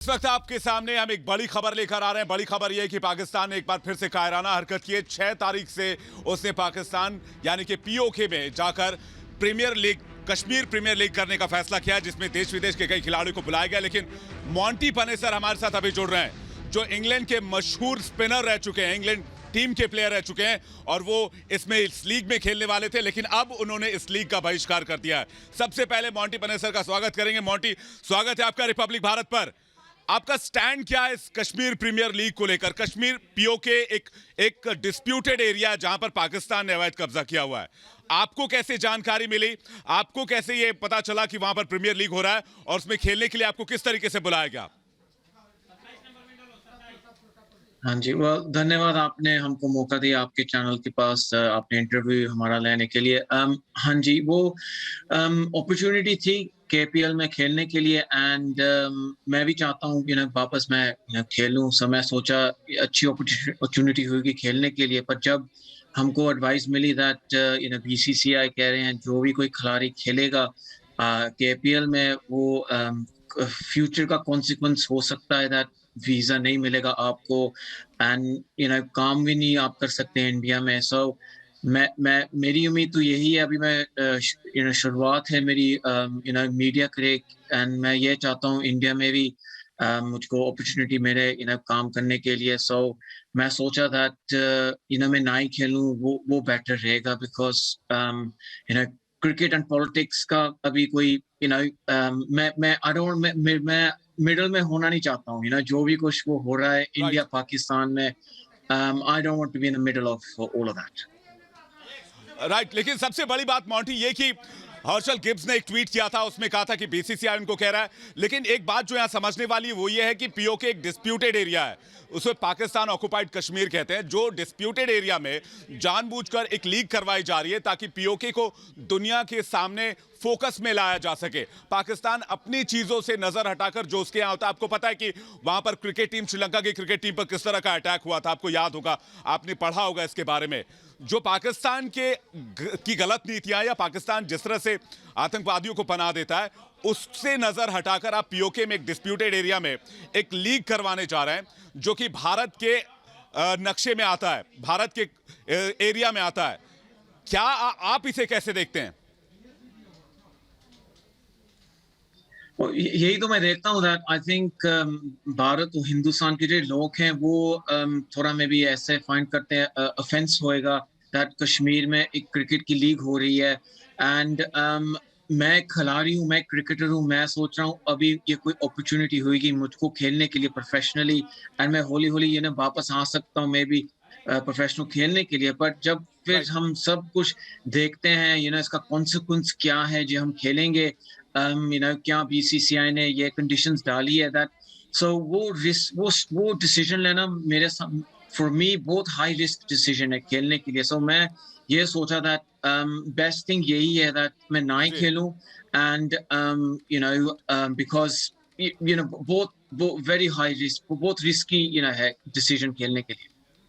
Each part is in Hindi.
इस वक्त आपके सामने हम एक बड़ी खबर लेकर आ रहे हैं। बड़ी खबर यह है कि पाकिस्तान ने एक बार फिर से कायराना हरकत की है। 6 तारीख से उसने पाकिस्तान यानी कि पीओके में जाकर premier league, Kashmir premier league करने का फैसला किया है, जिसमें देश विदेश के कई खिलाड़ियों को बुलाया गया। लेकिन मोंटी पनेसर हमारे साथ अभी जुड़ रहे हैं, जो इंग्लैंड के मशहूर स्पिनर रह चुके हैं, इंग्लैंड टीम के प्लेयर रह चुके हैं और वो इसमें इस लीग में खेलने वाले थे, लेकिन अब उन्होंने इस लीग का बहिष्कार कर दिया है। सबसे पहले मोंटी पनेसर का स्वागत करेंगे। मोंटी, स्वागत है आपका रिपब्लिक भारत पर। आपका स्टैंड क्या है इस कश्मीर प्रीमियर लीग को लेकर? कश्मीर पीओके एक डिस्प्यूटेड एरिया है जहां पर पाकिस्तान ने अवैध कब्जा किया हुआ है। आपको कैसे जानकारी मिली? आपको कैसे ये पता चला कि वहां पर प्रीमियर लीग हो रहा है और उसमें खेलने के लिए आपको किस तरीके से बुलाया गया? हाँ जी, धन्यवाद आपने हमको मौका दिया आपके चैनल के पास आपने इंटरव्यू हमारा लेने के लिए। हाँ जी, वो अपॉर्चुनिटी थी केपीएल में खेलने के लिए एंड मैं भी चाहता हूँ कि ना वापस मैं खेलूँ। सो मैं सोचा अच्छी अपॉर्चुनिटी होगी खेलने के लिए, पर जब हमको एडवाइस मिली दैट बीसीसीआई कह रहे हैं जो भी कोई खिलाड़ी खेलेगा केपीएल में वो फ्यूचर का कॉन्सिक्वेंस हो सकता है दैट वीजा नहीं मिलेगा आपको एंड काम भी नहीं आप कर सकते हैं इंडिया में। सो मैं मेरी उम्मीद तो यही है। अभी मैं शुरुआत है मेरी मीडिया करियर एंड मैं ये चाहता हूँ इंडिया में भी मुझको अपॉर्चुनिटी मेरे काम करने के लिए। सो मैं सोचा दैट मैं ना ही खेलूँ वो बेटर रहेगा बिकॉज क्रिकेट एंड पॉलिटिक्स का अभी कोई मैं आई डोंट मैं मिडल में होना नहीं चाहता हूँ। जो भी कुछ वो हो रहा है इंडिया राइट, पाकिस्तान में, I don't want to be in the middle of all of that. Right. लेकिन सबसे बड़ी बात मोंटी ये कि हर्षल गिब्स ने एक ट्वीट किया था, उसमें कहा था कि बीसीसीआई उनको कह रहा है। लेकिन एक बात जो यहां समझने वाली है वो ये है कि पीओके एक डिस्प्यूटेड एरिया है, उसे पाकिस्तान ऑक्युपाइड कश्मीर कहते हैं। जो डिस्प्यूटेड एरिया में जानबूझकर एक लीग करवाई जा रही है ताकि पीओके को दुनिया के सामने फोकस में लाया जा सके। पाकिस्तान अपनी चीजों से नजर हटाकर जो उसके यहां होता है, आपको पता है कि वहां पर क्रिकेट टीम, श्रीलंका की क्रिकेट टीम पर किस तरह का अटैक हुआ था, आपको याद होगा, आपने पढ़ा होगा इसके बारे में। जो पाकिस्तान की गलत नीतियां या पाकिस्तान जिस तरह से आतंकवादियों को पनाह देता है, उससे नजर हटाकर आप पीओके में एक डिस्प्यूटेड एरिया में एक लीग करवाने जा रहे हैं जो कि भारत के नक्शे में आता है, भारत के एरिया में आता है। क्या आप इसे कैसे देखते हैं? यही तो मैं देखता हूँ दैट आई थिंक भारत और हिंदुस्तान के जो लोग हैं वो थोड़ा में भी ऐसे फाइंड करते हैं ऑफेंस होएगा दैट कश्मीर में एक क्रिकेट की लीग हो रही है एंड मैं खिलाड़ी हूँ, मैं क्रिकेटर हूँ, मैं सोच रहा हूँ अभी ये कोई अपॉर्चुनिटी होगी मुझको खेलने के लिए प्रोफेशनली एंड मैं होली होली वापस आ सकता हूँ मे बी प्रोफेशनल खेलने के लिए। बट जब फिर राइट। हम सब कुछ देखते हैं इसका कॉन्सिक्वेंस क्या है जो हम खेलेंगे, क्या बीसीसीआई ने ये कंडीशंस डाली है दैट सो वो डिसीजन लेना मेरे फॉर मी बहुत हाई रिस्क डिसीजन है खेलने के लिए। सो मैं ये सोचा दैट बेस्ट थिंग यही है दैट मैं ना ही जी, खेलूं एंड बिकॉज बहुत वेरी हाई रिस्क, बहुत रिस्की है डिसीजन खेलने के लिए।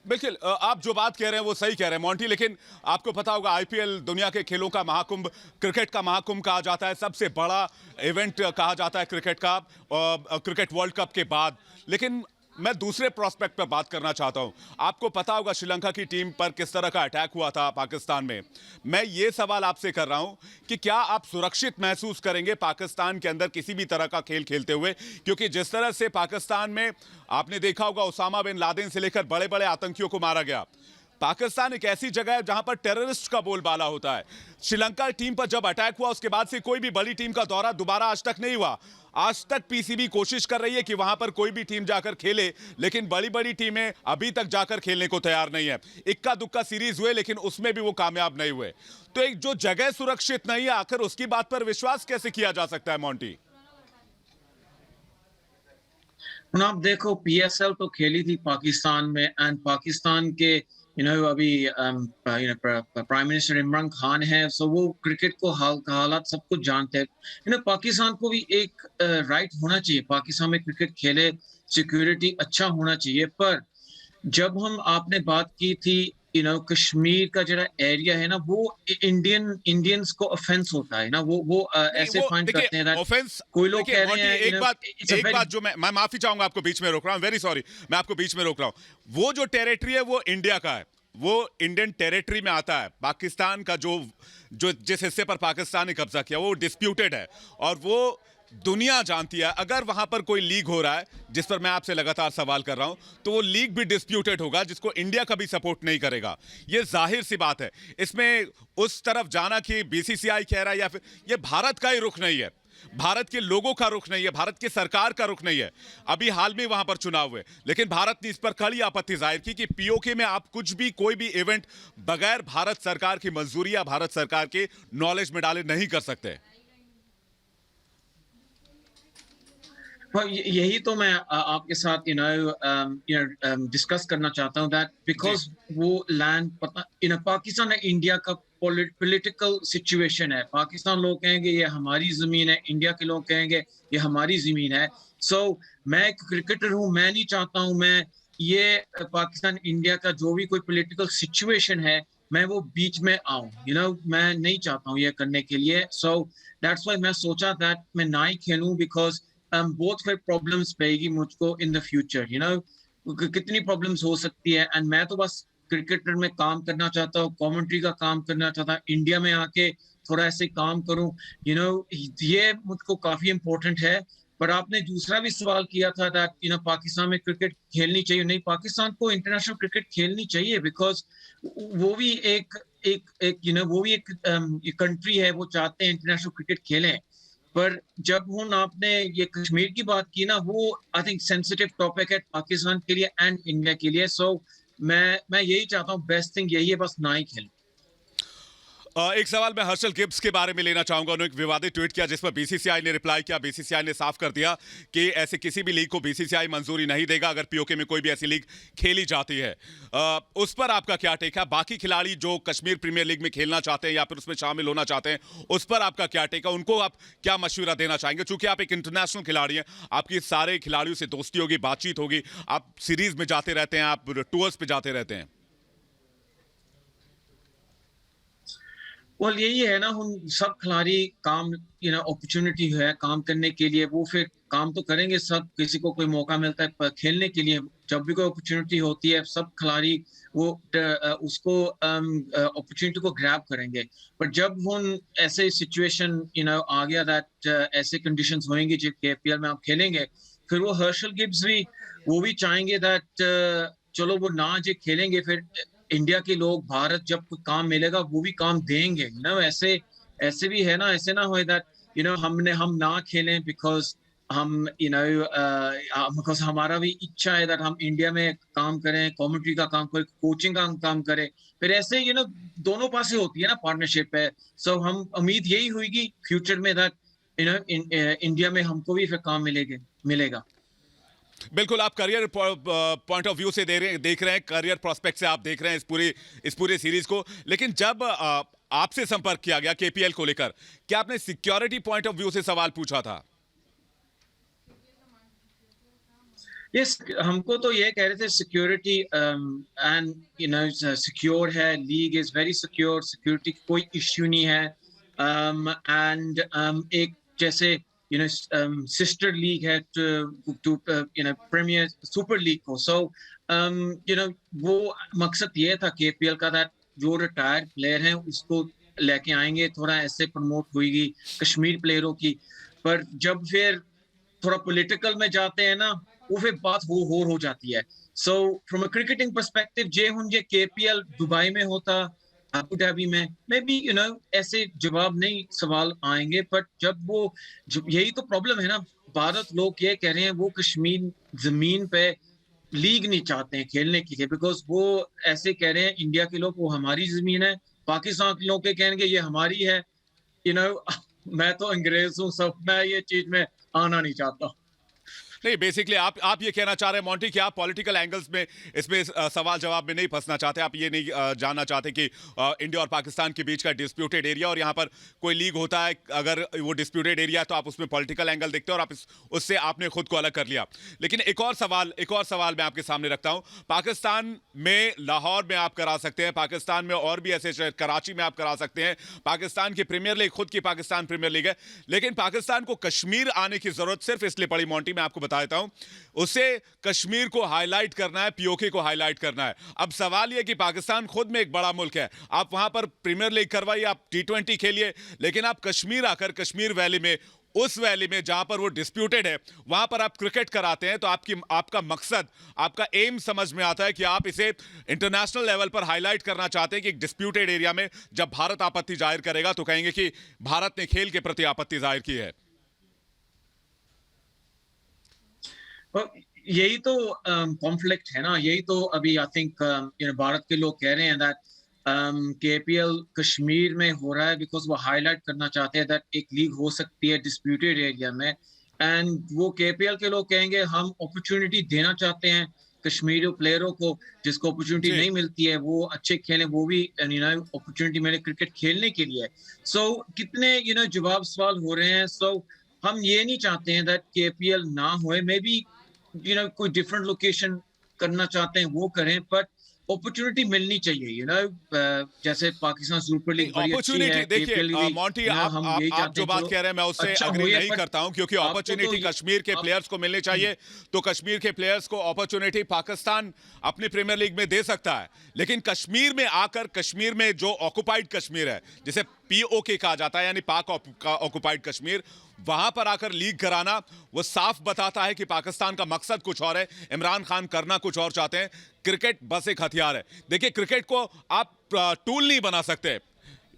बिल्कुल। आप जो बात कह रहे हैं वो सही कह रहे हैं मोंटी, लेकिन आपको पता होगा आईपीएल दुनिया के खेलों का महाकुंभ, क्रिकेट का महाकुंभ कहा जाता है, सबसे बड़ा इवेंट कहा जाता है क्रिकेट का, क्रिकेट वर्ल्ड कप के बाद। लेकिन मैं दूसरे प्रोस्पेक्ट पर बात करना चाहता हूं। आपको पता होगा श्रीलंका की टीम पर किस तरह का अटैक हुआ था पाकिस्तान में। मैं ये सवाल आपसे कर रहा हूं कि क्या आप सुरक्षित महसूस करेंगे पाकिस्तान के अंदर किसी भी तरह का खेल खेलते हुए? क्योंकि जिस तरह से पाकिस्तान में आपने देखा होगा उसामा बिन लादेन से लेकर बड़े बड़े आतंकियों को मारा गया। पाकिस्तान एक ऐसी जगह है जहां पर टेररिस्ट का बोलबाला होता है। श्रीलंका टीम पर जब अटैक हुआ उसके बाद से कोई भी बड़ी टीम का दौरा दोबारा आज तक नहीं हुआ। आज तक पीसीबी कोशिश कर रही है कि वहां पर कोई भी टीम जाकर खेले, लेकिन बड़ी बड़ी टीमें अभी तक जाकर खेलने को तैयार नहीं है। इक्का दुक्का सीरीज हुए लेकिन उसमें भी वो कामयाब नहीं हुए। तो एक जो जगह सुरक्षित नहीं है, आखिर उसकी बात पर विश्वास कैसे किया जा सकता है मोंटी? आप देखो पीएसएल तो खेली थी पाकिस्तान में एंड पाकिस्तान के अभी प्राइम मिनिस्टर इमरान खान है, सो वो क्रिकेट को हालात सब कुछ जानते हैं। पाकिस्तान को भी एक राइट होना चाहिए पाकिस्तान में क्रिकेट खेले, सिक्योरिटी अच्छा होना चाहिए। पर जब हम आपने बात की थी कश्मीर का जो एरिया है ना, वो इंडियंस को ऑफेंस होता है ना, वो नहीं ऐसे वो फाइंड देखिए करते हैं दैट ऑफेंस, कोई लोग देखिए कह रहे मोंटी हैं इट्स अ एक वेरी बात जो मैं माफी चाहूंगा, आपको बीच में रोक रहा हूं, वेरी सॉरी, मैं आपको बीच में रोक रहा हूं। वो जो टेरिटरी है वो इंडिया का है, वो इंडियन टेरिटरी में आता है। पाकिस्तान का जो जो जिस हिस्से पर पाकिस्तान ने कब्जा किया वो डिस्प्यूटेड है, और वो दुनिया जानती है। अगर वहां पर कोई लीग हो रहा है जिस पर मैं आपसे लगातार सवाल कर रहा हूं, तो वो लीग भी डिस्प्यूटेड होगा, जिसको इंडिया कभी सपोर्ट नहीं करेगा। ये जाहिर सी बात है। इसमें उस तरफ जाना कि बीसीसीआई कह रहा है या फिर, ये भारत का ही रुख नहीं है, भारत के लोगों का रुख नहीं है, भारत की सरकार का रुख नहीं है। अभी हाल में वहां पर चुनाव हुए, लेकिन भारत ने इस पर कड़ी आपत्ति जाहिर की कि पीओके में आप कुछ भी, कोई भी इवेंट बगैर भारत सरकार की मंजूरी या भारत सरकार के नॉलेज में डाले नहीं कर सकते। यही तो मैं आपके साथ डिस्कस करना चाहता हूँ दैट जी। बिकॉज वो लैंड पता पाकिस्तान है, इंडिया का पॉलिटिकल सिचुएशन है। पाकिस्तान लोग कहेंगे ये हमारी जमीन है, इंडिया के लोग कहेंगे ये हमारी जमीन है। सो मैं एक क्रिकेटर हूँ, मैं नहीं चाहता हूँ मैं ये पाकिस्तान इंडिया का जो भी कोई पॉलिटिकल सिचुएशन है मैं वो बीच में आऊं, मैं नहीं चाहता हूँ ये करने के लिए। सो दैट्स व्हाई मैं सोचा दैट मैं ना ही खेलूं, बिकॉज बहुत फिर प्रॉब्लम्स पेगी मुझको इन द फ्यूचर, कितनी प्रॉब्लम्स हो सकती है। एंड मैं तो बस क्रिकेटर में काम करना चाहता हूँ, कमेंट्री का काम करना चाहता हूँ, इंडिया में आके थोड़ा ऐसे काम करूं, ये मुझको काफी इंपॉर्टेंट है। पर आपने दूसरा भी सवाल किया था दैट पाकिस्तान में क्रिकेट खेलनी चाहिए नहीं, पाकिस्तान को इंटरनेशनल क्रिकेट खेलनी चाहिए, बिकॉज वो भी एक एक एक वो भी एक कंट्री है, वो चाहते हैं इंटरनेशनल क्रिकेट खेलें। पर जब हुन आपने ये कश्मीर की बात की ना, वो आई थिंक सेंसिटिव टॉपिक है पाकिस्तान के लिए एंड इंडिया के लिए। सो मैं यही चाहता हूँ, बेस्ट थिंग यही है, बस ना ही खेलें। एक सवाल मैं हर्षल गिब्स के बारे में लेना चाहूंगा। उन्होंने एक विवादित ट्वीट किया जिस पर बीसीसीआई ने रिप्लाई किया। बीसीसीआई ने साफ कर दिया कि ऐसे किसी भी लीग को बीसीसीआई मंजूरी नहीं देगा अगर पीओके में कोई भी ऐसी लीग खेली जाती है। उस पर आपका क्या टेक है? बाकी खिलाड़ी जो कश्मीर प्रीमियर लीग में खेलना चाहते हैं या फिर उसमें शामिल होना चाहते हैं, उस पर आपका क्या टेक है? उनको आप क्या मशवरा देना चाहेंगे? चूंकि आप एक इंटरनेशनल खिलाड़ी हैं, आपकी सारे खिलाड़ियों से दोस्ती होगी, बातचीत होगी, आप सीरीज में जाते रहते हैं, आप टूर्स पे जाते रहते हैं। well, यही है ना, हम सब खिलाड़ी काम अपॉर्चुनिटी है काम करने के लिए, वो फिर काम तो करेंगे सब। किसी को कोई मौका मिलता है पर खेलने के लिए, जब भी कोई अपॉर्चुनिटी होती है सब खिलाड़ी वो उसको अपॉर्चुनिटी को ग्रैब करेंगे। पर जब हम ऐसे सिचुएशन आ गया दैट ऐसे कंडीशंस होंगी जब केपीएल में आप खेलेंगे, फिर वो हर्षल गिब्स भी वो भी चाहेंगे दैट चलो वो ना जो खेलेंगे, फिर इंडिया के लोग भारत जब कोई काम मिलेगा वो भी काम देंगे। ऐसे ऐसे भी है ना, ऐसे ना हो दैट हम ना खेलें बिकॉज हम बिकॉज हमारा भी इच्छा है दैट हम इंडिया में काम करें, कमेंट्री का काम करें, कोचिंग का काम करें। फिर ऐसे दोनों पासे होती है ना पार्टनरशिप है। सो हम उम्मीद यही हुई फ्यूचर में दैट इंडिया में हमको भी फिर काम मिलेगा। बिल्कुल, आप करियर पॉइंट ऑफ व्यू से देख रहे हैं, करियर प्रोस्पेक्ट से आप देख रहे हैं इस पूरे सीरीज को। लेकिन जब आपसे संपर्क किया गया केपीएल को लेकर, क्या आपने सिक्योरिटी पॉइंट ऑफ व्यू से सवाल पूछा था? यस, हमको तो ये कह रहे थे सिक्योरिटी एंड सिक्योर है, league is very secure, security कोई इश्यू नहीं है। एंड एक जैसे sister league है to Premier Super League को। So वो मकसद ये था केपीएल का दैट जो रिटायर्ड प्लेयर हैं उसको लेके आएंगे, थोड़ा ऐसे प्रमोट हुई कश्मीर प्लेयरों की। पर जब फिर थोड़ा पॉलिटिकल में जाते हैं ना, वो फिर बात वो हो जाती है। So from a cricketing perspective J KPL Dubai में होता, अबू धाबी में, मे बी ऐसे जवाब नहीं सवाल आएंगे। बट जब वो यही तो प्रॉब्लम है ना, भारत लोग ये कह रहे हैं वो कश्मीर जमीन पे लीग नहीं चाहते हैं खेलने के लिए, बिकॉज वो ऐसे कह रहे हैं इंडिया के लोग वो हमारी जमीन है, पाकिस्तान के लोग के कहेंगे ये हमारी है। मैं तो अंग्रेज हूँ, सब मैं ये चीज में आना नहीं चाहता। नहीं, बेसिकली आप ये कहना चाह रहे हैं मोंटी कि आप पॉलिटिकल एंगल्स में इसमें सवाल जवाब में नहीं फंसना चाहते, आप ये नहीं जानना चाहते कि इंडिया और पाकिस्तान के बीच का डिस्प्यूटेड एरिया और यहाँ पर कोई लीग होता है, अगर वो डिस्प्यूटेड एरिया है तो आप उसमें पॉलिटिकल एंगल देखते हो और आप उससे आपने खुद को अलग कर लिया। लेकिन एक और सवाल मैं आपके सामने रखता हूँ। पाकिस्तान में लाहौर में आप करा सकते हैं, पाकिस्तान में और भी ऐसे शहर, कराची में आप करा सकते हैं, पाकिस्तान की प्रीमियर लीग, खुद की पाकिस्तान प्रीमियर लीग है, लेकिन पाकिस्तान को कश्मीर आने की जरूरत सिर्फ इसलिए पड़ी मोंटी, मैं आपको बता देता हूं, उसे कश्मीर को हाईलाइट करना है, पीओके को हाईलाइट करना है। अब सवाल यह कि पाकिस्तान खुद में एक बड़ा मुल्क है, आप वहां पर प्रीमियर लीग करवाइए, आप T20 खेलिए, लेकिन आप कश्मीर आकर कश्मीर वैली में, उस वैली में जहां पर वो डिस्प्यूटेड है, वहां पर आप क्रिकेट कराते हैं, तो आपका मकसद, आपका एम समझ में आता है कि आप इसे इंटरनेशनल लेवल पर हाईलाइट करना चाहते हैं कि एक डिस्प्यूटेड एरिया में जब भारत आपत्ति जाहिर करेगा तो कहेंगे कि भारत ने खेल के प्रति आपत्ति जाहिर की है। यही तो कॉन्फ्लिक्ट है ना, यही तो अभी आई थिंक भारत के लोग कह रहे हैं दैट केपीएल कश्मीर में हो रहा है बिकॉज वो हाईलाइट करना चाहते हैं दैट एक लीग हो सकती है डिस्प्यूटेड एरिया में, एंड वो केपीएल के लोग कहेंगे हम अपॉर्चुनिटी देना चाहते हैं कश्मीरी प्लेयरों को, जिसको अपॉर्चुनिटी नहीं मिलती है, वो अच्छे खेलें, वो भी अपॉर्चुनिटी मेरे क्रिकेट खेलने के लिए। सो कितने जवाब सवाल हो रहे हैं। सो हम ये नहीं चाहते हैं दैट केपीएल ना होए, मे बी कोई डिफरेंट लोकेशन करना चाहते हैं वो करें, बट अपॉर्चुनिटी मिलनी चाहिए। जैसे पाकिस्तान सुपर लीग बड़ी अच्छी है, देखिए मोंटी, आप जो बात कह रहे हैं मैं उससे अग्री नहीं करता हूं, क्योंकि अपॉर्चुनिटी कश्मीर के प्लेयर्स को मिलनी चाहिए, तो कश्मीर के प्लेयर्स को अपॉर्चुनिटी पाकिस्तान अपनी प्रीमियर लीग में दे सकता है, लेकिन कश्मीर में आकर, कश्मीर में जो ऑक्युपाइड कश्मीर है, जिसे पीओके कहा जाता है, यानी पाक ऑक्युपाइड कश्मीर, वहां पर आकर लीग कराना, वो साफ बताता है कि पाकिस्तान का मकसद कुछ और है, इमरान खान करना कुछ और चाहते हैं। क्रिकेट बस एक हथियार है। देखिए, क्रिकेट को आप टूल नहीं बना सकते,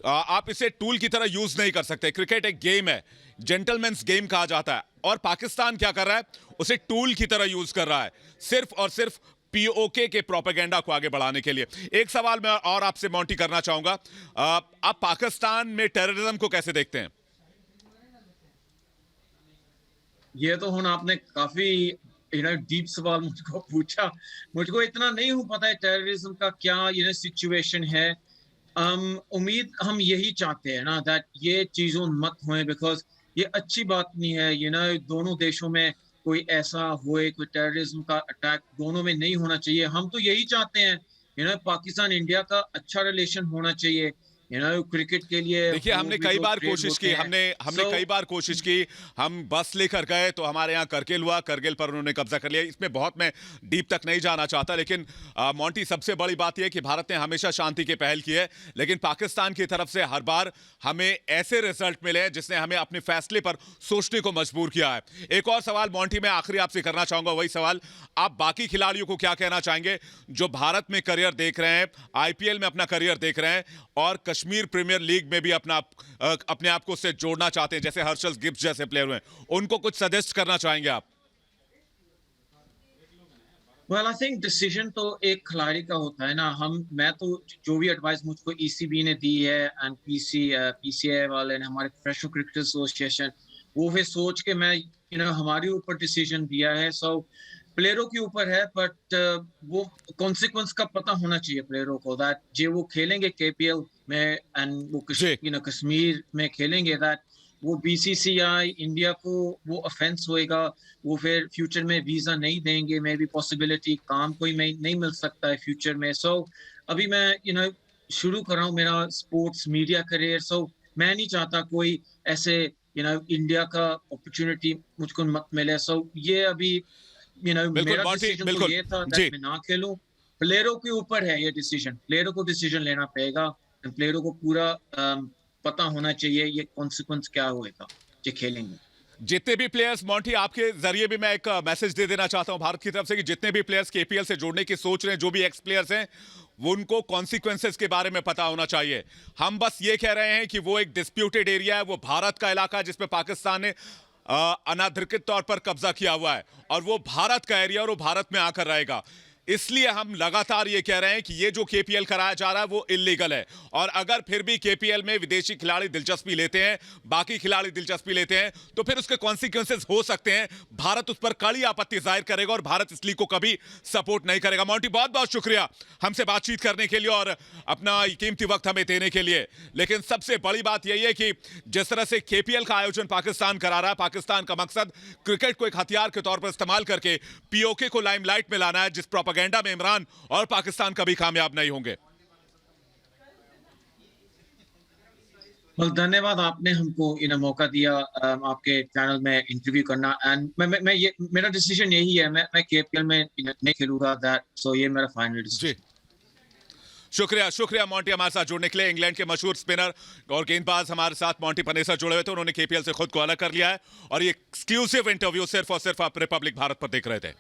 आप इसे टूल की तरह यूज नहीं कर सकते। क्रिकेट एक गेम है, जेंटलमैन्स गेम कहा जाता है, और पाकिस्तान क्या कर रहा है, उसे टूल की तरह यूज कर रहा है, सिर्फ और सिर्फ पीओके के प्रोपेगेंडा को आगे बढ़ाने के लिए। एक सवाल मैं और आपसे मोंटी करना चाहूंगा, आप पाकिस्तान में टेररिज्म को कैसे देखते हैं? ये तो हुन आपने काफी डीप सवाल मुझको पूछा, मुझको इतना नहीं हो पता है टेररिज्म का क्या सिचुएशन है। उम्मीद हम यही चाहते हैं ना दैट ये चीजों मत होए, बिकॉज ये अच्छी बात नहीं है। दोनों देशों में कोई ऐसा होए, कोई टेररिज्म का अटैक दोनों में नहीं होना चाहिए। हम तो यही चाहते हैं पाकिस्तान इंडिया का अच्छा रिलेशन होना चाहिए क्रिकेट के लिए। देखिए, हमने कई बार कोशिश की, हमने कई बार कोशिश की, हम बस लेकर गए तो हमारे यहाँ करगिल हुआ, करगिल पर उन्होंने कब्जा कर लिया। इसमें बहुत मैं डीप तक नहीं जाना चाहता, लेकिन मोंटी, सबसे बड़ी बात यह है कि भारत ने हमेशा शांति की पहल की है, लेकिन पाकिस्तान की तरफ से हर बार हमें ऐसे रिजल्ट मिले हैं जिसने हमें अपने फैसले पर सोचने को मजबूर किया है। एक और सवाल मोंटी मैं आखिरी आपसे करना चाहूंगा, वही सवाल, आप बाकी खिलाड़ियों को क्या कहना चाहेंगे जो भारत में करियर देख रहे हैं, आईपीएल में अपना करियर देख रहे हैं और कश्मीर प्रीमियर लीग में भी अपने आप को उससे जोड़ना चाहते हैं, जैसे हर्षल गिब्स जैसे प्लेयर हैं, उनको कुछ सजेस्ट करना चाहेंगे आप? वेल, आई थिंक डिसीजन तो एक खिलाड़ी का होता है ना। मैं तो जो भी एडवाइस मुझको ईसीबी ने दी है एंड पीसीआई वाले ने, हमारे प्रोफेशनल क्रिकेट एसोसिएशन, वो फिर सोच के मैं हमारे ऊपर डिसीजन दिया है। सो प्लेयरों के ऊपर है, बट वो कॉन्सिक्वेंस का पता होना चाहिए प्लेयरों को दैट जो वो खेलेंगे केपीएल में एंड वो कश्मीर में खेलेंगे, दैट वो बीसीसीआई इंडिया को वो ऑफेंस होएगा, वो फिर फ्यूचर में वीजा नहीं देंगे, मे बी पॉसिबिलिटी काम कोई नहीं मिल सकता है फ्यूचर में। सो अभी मैं शुरू कर रहा हूँ मेरा स्पोर्ट्स मीडिया करियर, सो मैं नहीं चाहता कोई ऐसे इंडिया का अपॉर्चुनिटी मुझको मत मिले। सो ये अभी मेरा डिसीजन तो ये था कि मैं ना खेलूं। प्लेयरों के ऊपर है ये डिसीजन, प्लेयरों को डिसीजन लेना पड़ेगा, प्लेयरों को पूरा पता होना चाहिए ये कॉन्सिक्वेंस क्या होएगा जो खेलेंगे। जितने भी प्लेयर्स, मोंटी, आपके जरिए भी मैं एक मैसेज दे देना चाहता हूं भारत की तरफ से कि जितने भी प्लेयर्स केपीएल से जोड़ने की सोच रहे हैं, जो भी एक्स प्लेयर्स हैं, वो उनको कॉन्सिक्वेंसेस के बारे में पता होना चाहिए। हम बस ये कह रहे हैं कि वो एक डिस्प्यूटेड एरिया है, वो भारत का इलाका है जिसमें पाकिस्तान ने अनाधिकृत तौर पर कब्जा किया हुआ है, और वो भारत का एरिया और वो भारत में आकर रहेगा। इसलिए हम लगातार ये कह रहे हैं कि ये जो केपीएल कराया जा रहा है वो इलीगल है, और अगर फिर भी केपीएल में विदेशी खिलाड़ी दिलचस्पी लेते हैं, बाकी खिलाड़ी दिलचस्पी लेते हैं, तो फिर उसके कॉन्सिक्वेंसेस हो सकते हैं। भारत उस पर कड़ी आपत्ति जाहिर करेगा और भारत इस लीग को कभी सपोर्ट नहीं करेगा। मोंटी, बहुत बहुत शुक्रिया हमसे बातचीत करने के लिए और अपना कीमती वक्त हमें देने के लिए। लेकिन सबसे बड़ी बात यही है कि जिस तरह से केपीएल का आयोजन पाकिस्तान करा रहा है, पाकिस्तान का मकसद क्रिकेट को एक हथियार के तौर पर इस्तेमाल करके पीओके को लाइमलाइट में लाना है, जिस प्रोपेगेंडा में इमरान और पाकिस्तान कभी कामयाब नहीं होंगे। धन्यवाद, आपने हमको इन मौका दिया आपके चैनल में इंटरव्यू करना। एंड मैं ये मेरा डिसीजन यही है, मैं केपीएल में नहीं खेलूंगा, दैट सो ये मेरा फाइनल डिसीजन। जी, शुक्रिया शुक्रिया मोंटी हमारे साथ जुड़ने के लिए। इंग्लैंड के मशहूर स्पिनर और गेंदबाज हमारे साथ मोंटी पनेसर जुड़े हुए थे, उन्होंने केपीएल से खुद को अलग कर लिया है और ये एक्सक्लूसिव इंटरव्यू सिर्फ और सिर्फ आप रिपब्लिक भारत पर देख रहे थे।